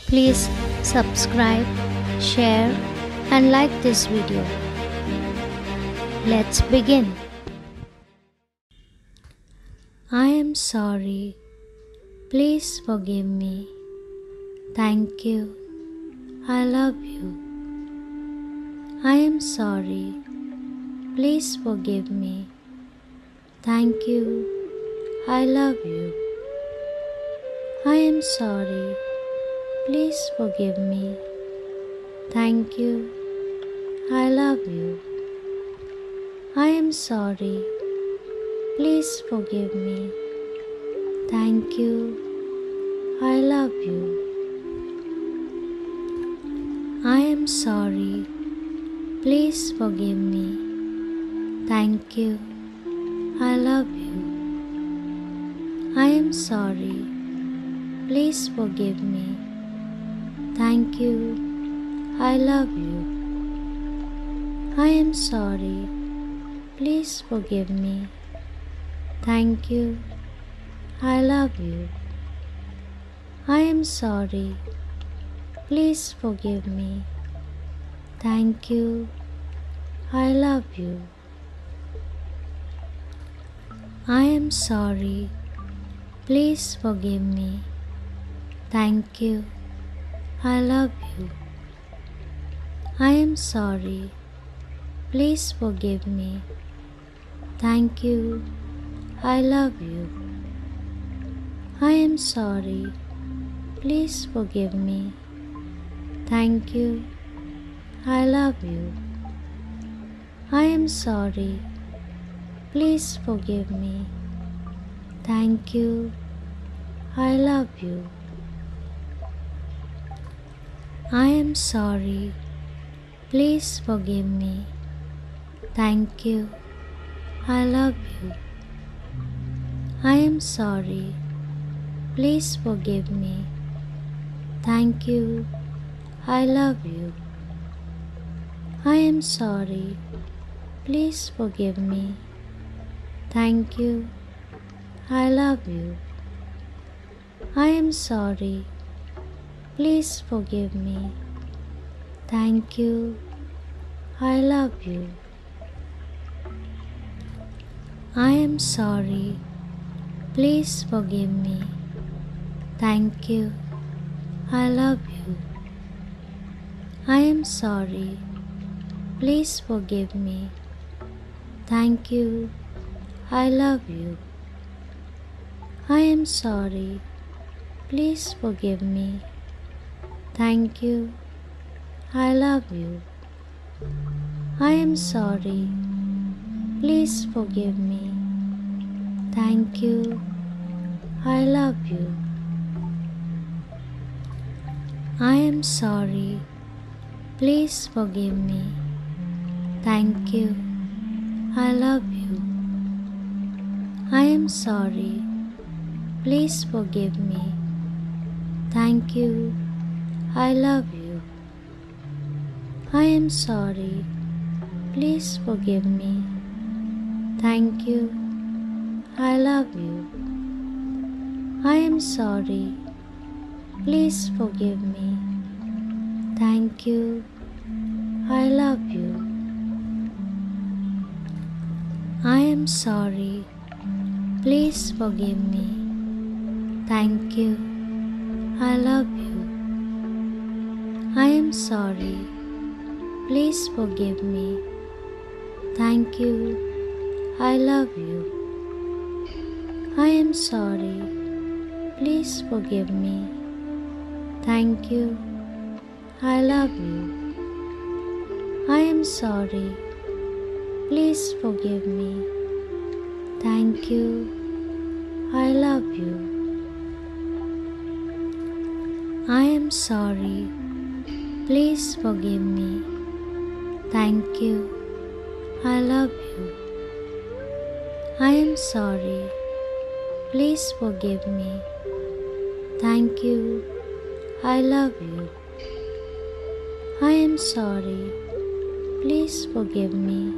Please subscribe, share and like this video. Let's begin. I am sorry. Please forgive me. Thank you. I love you. I am sorry. Please forgive me. Thank you. I love you. I am sorry. Please forgive me. Thank you. I love you. I am sorry. Please forgive me. Thank you. I love you. I am sorry. Please forgive me. Thank you. I love you. I am sorry. Please forgive me. Thank you. I love you. I am sorry. Please forgive me. Thank you. I love you. I am sorry. Please forgive me. Thank you. I love you. I am sorry. Please forgive me. Thank you. I love you. I am sorry. Please forgive me. Thank you. I love you. I am sorry. Please forgive me. Thank you. I love you. I am sorry. Please forgive me. Thank you. I love you. I am sorry. Please forgive me. Thank you. I love you. I am sorry. Please forgive me. Thank you. I love you. I am sorry. Please forgive me. Thank you. I love you. I am sorry. Please forgive me. Thank you. I love you. I am sorry. Please forgive me. Thank you. I love you. I am sorry. Please forgive me. Thank you. I love you. I am sorry. Please forgive me. Thank you. I love you. I am sorry. Please forgive me. Thank you. I love you. I am sorry. Please forgive me. Thank you. I love you. I am sorry. Please forgive me. Thank you. I love you. I am sorry. Please forgive me. Thank you. I love you. I am sorry. Please forgive me. Thank you. I love you. I am sorry. Please forgive me. Thank you. I love you. I am sorry. Please forgive me. Thank you. I love you. I am sorry. Please forgive me. Thank you. I love you. I am sorry. Please forgive me. Thank you. I love you. I am sorry. Please forgive me. Thank you. I love you. I am sorry. Please forgive me. Thank you. I love you. I am sorry. Please forgive me.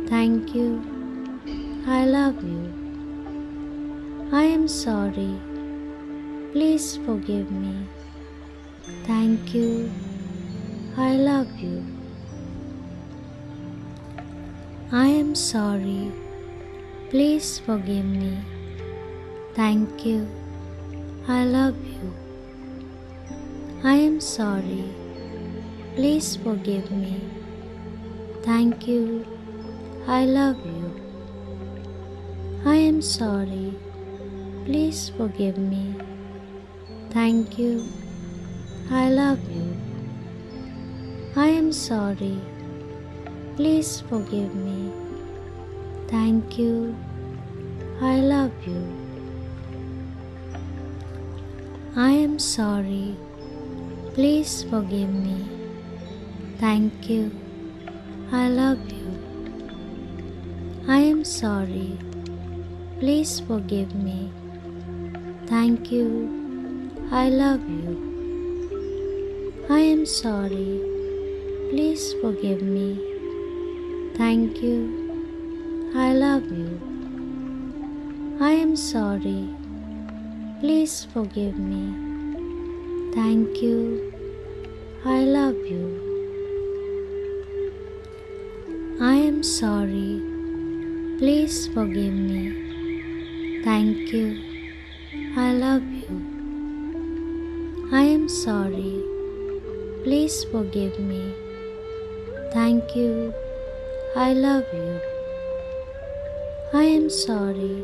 Thank you. I love you. I am sorry. Please forgive me. Thank you. I love you. I am sorry. Please forgive me. Thank you. I love you. I am sorry. Please forgive me. Thank you. I love you. I am sorry. Please forgive me. Thank you. I love you. I am sorry. Please forgive me. Thank you. I love you. I am sorry. Please forgive me. Thank you. I love you. I am sorry. Please forgive me. Thank you. I love you. I am sorry. Please forgive me. Thank you. I love you. I am sorry. Please forgive me. Thank you. I love you. I am sorry. Please forgive me. Thank you. I love you. I am sorry. Please forgive me. Thank you. I love you. I am sorry.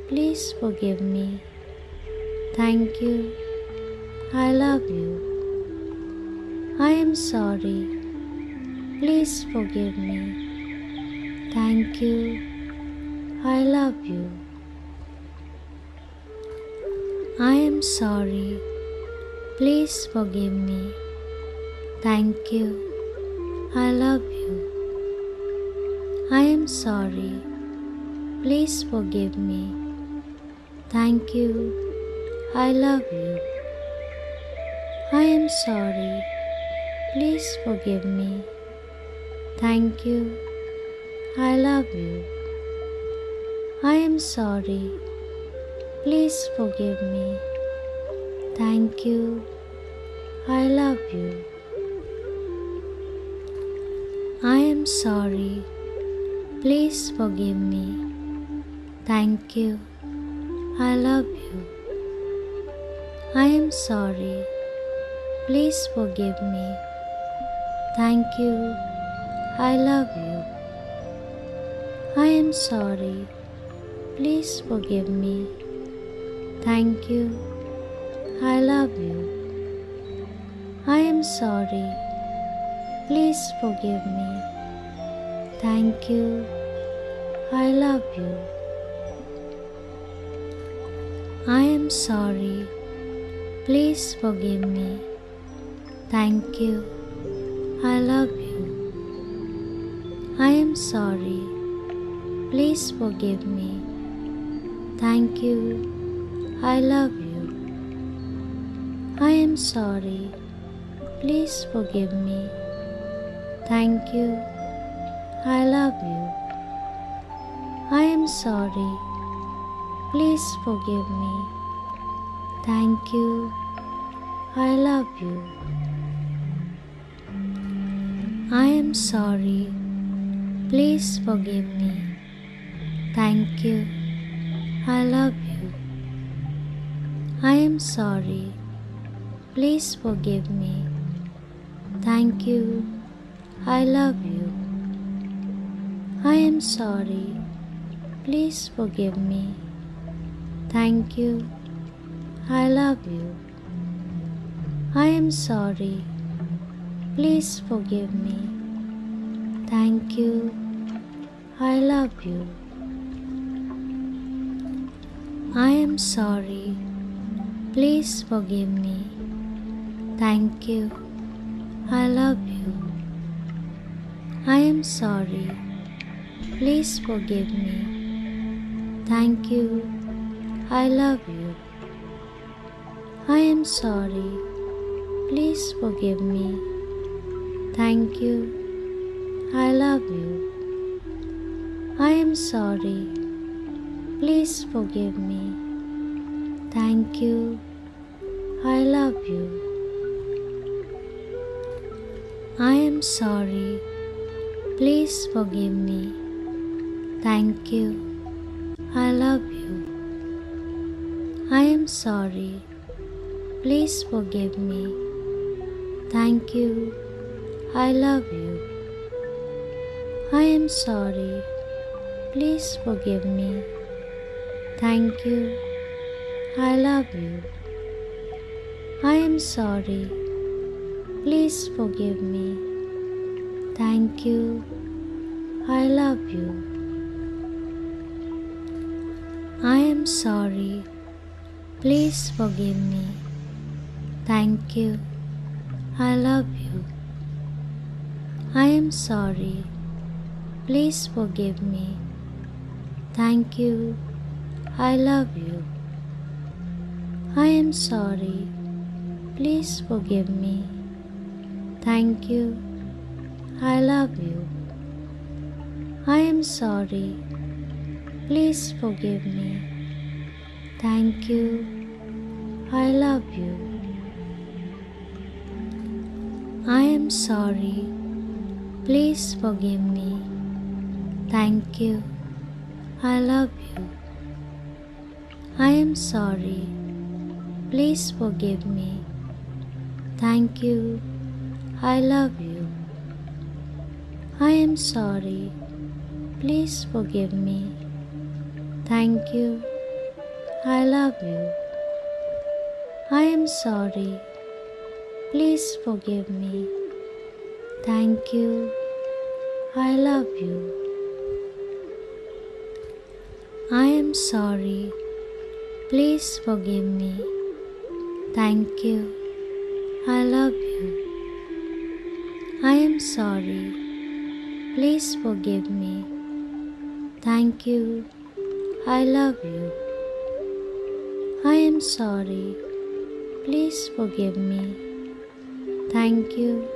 Please forgive me. Thank you. I love you. I am sorry. Please forgive me. Thank you. I love you. I am sorry. Please forgive me. Thank you. I love you. I am sorry. Please forgive me. Thank you. I love you. I am sorry. Please forgive me. Thank you. I love you. I am sorry. Please forgive me. Thank you. I love you. I am sorry. Please forgive me. Thank you. I love you. I am sorry. Please forgive me. Thank you. I love you. I am sorry. Please forgive me. Thank you. I love you. I am sorry. Please forgive me. Thank you. I love you. I am sorry. Please forgive me. Thank you. I love you. I am sorry. Please forgive me. Thank you. I love you. I am sorry. Please forgive me. Thank you. I love you. I am sorry. Please forgive me. Thank you. I love you. I am sorry. Please forgive me. Thank you. I love you. I am sorry. Please forgive me. Thank you. I love you. I am sorry. Please forgive me. Thank you. I love you. I am sorry. Please forgive me. Thank you. I love you. I am sorry. Please forgive me. Thank you. I love you. I am sorry. Please forgive me. Thank you. I love you. I am sorry. Please forgive me. Thank you. I love you. I am sorry. Please forgive me. Thank you. I love you. am sorry. Please forgive me. Thank you. I love you. I am sorry. Please forgive me. Thank you. I love you. I am sorry. Please forgive me. Thank you. I love you. I am sorry. Please forgive me. Thank you. I love you. I am sorry. Please forgive me. Thank you. I love you. I am sorry. Please forgive me. Thank you. I love you. I am sorry. Please forgive me. Thank you. I love you. I am sorry. Please forgive me. Thank you. I love you. I am sorry. Please forgive me. Thank you. I love you. I am sorry. Please forgive me. Thank you. I love you. I am sorry. Please forgive me. Thank you. I love you. I am sorry. Please forgive me. Thank you. I love you. I am sorry. Please forgive me. Thank you. I love you. I am sorry. Please forgive me. Thank you. I love you. I am sorry. Please forgive me. Thank you.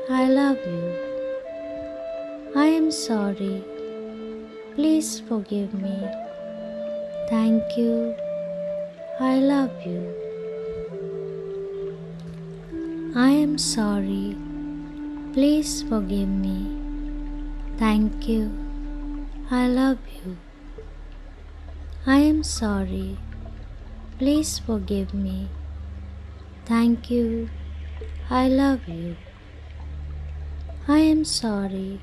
I love you. I am sorry. Please forgive me. Thank you. I love you. I am sorry. Please forgive me. Thank you. I love you. I am sorry. Please forgive me. Thank you. I love you. I am sorry.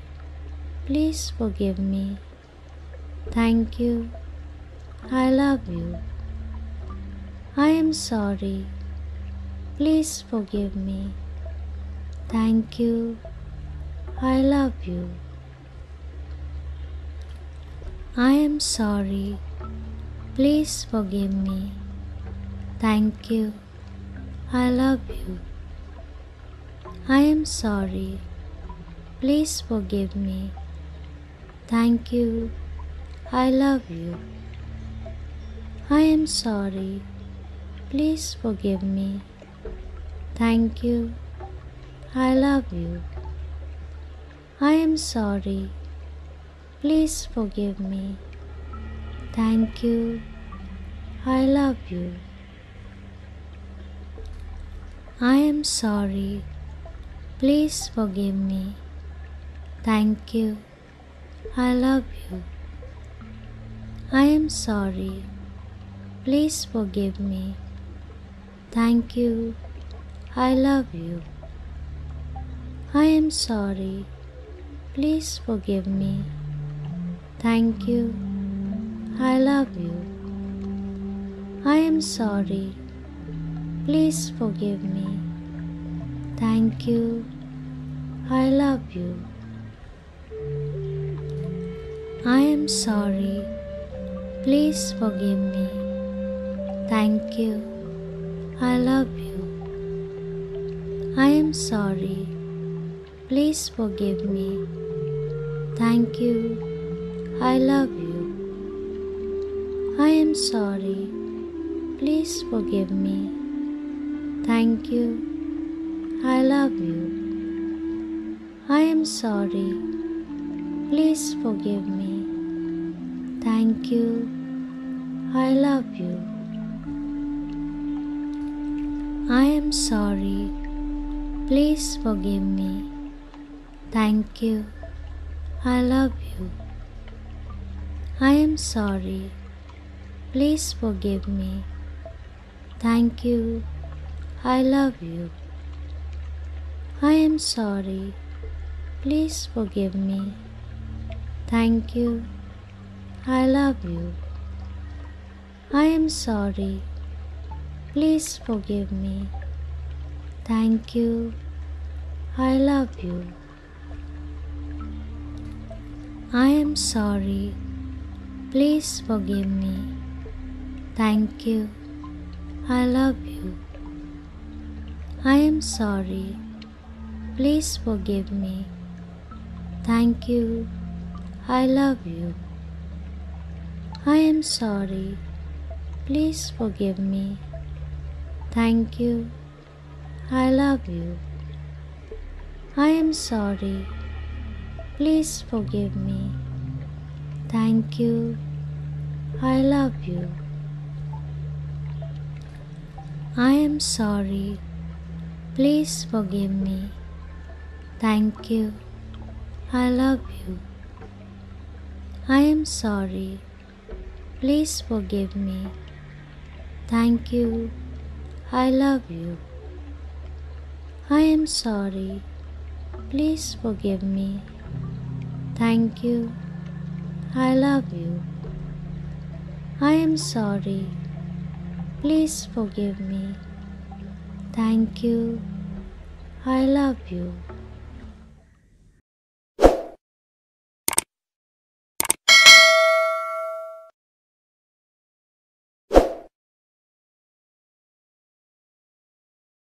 Please forgive me. Thank you. I love you. I am sorry. Please forgive me. Thank you. I love you. I am sorry. Please forgive me. Thank you. I love you. I am sorry. Please forgive me. Thank you. I love you. I am sorry. Please forgive me. Thank you. I love you. I am sorry. Please forgive me. Thank you. I love you. I am sorry. Please forgive me. Thank you. I love you. I am sorry. Please forgive me. Thank you. I love you. I am sorry. Please forgive me. Thank you. I love you. I am sorry. Please forgive me. Thank you. I love you. I am sorry. Please forgive me. Thank you. I love you. I am sorry. Please forgive me. Thank you. I love you. I am sorry. Please forgive me. Thank you. I love you. I am sorry. Please forgive me. Thank you. I love you. I am sorry. Please forgive me. Thank you. I love you. I am sorry. Please forgive me. Thank you. I love you. I am sorry. Please forgive me. Thank you. I love you. I am sorry. Please forgive me. Thank you. I love you. I am sorry. Please forgive me. Thank you. I love you. I am sorry. Please forgive me. Thank you. I love you. I am sorry. Please forgive me. Thank you. I love you. I am sorry. Please forgive me. Thank you. I love you. I am sorry. Please forgive me. Thank you. I love you. I am sorry. Please forgive me. Thank you. I love you. I am sorry. Please forgive me. Thank you. I love you. I am sorry. Please forgive me. Thank you. I love you.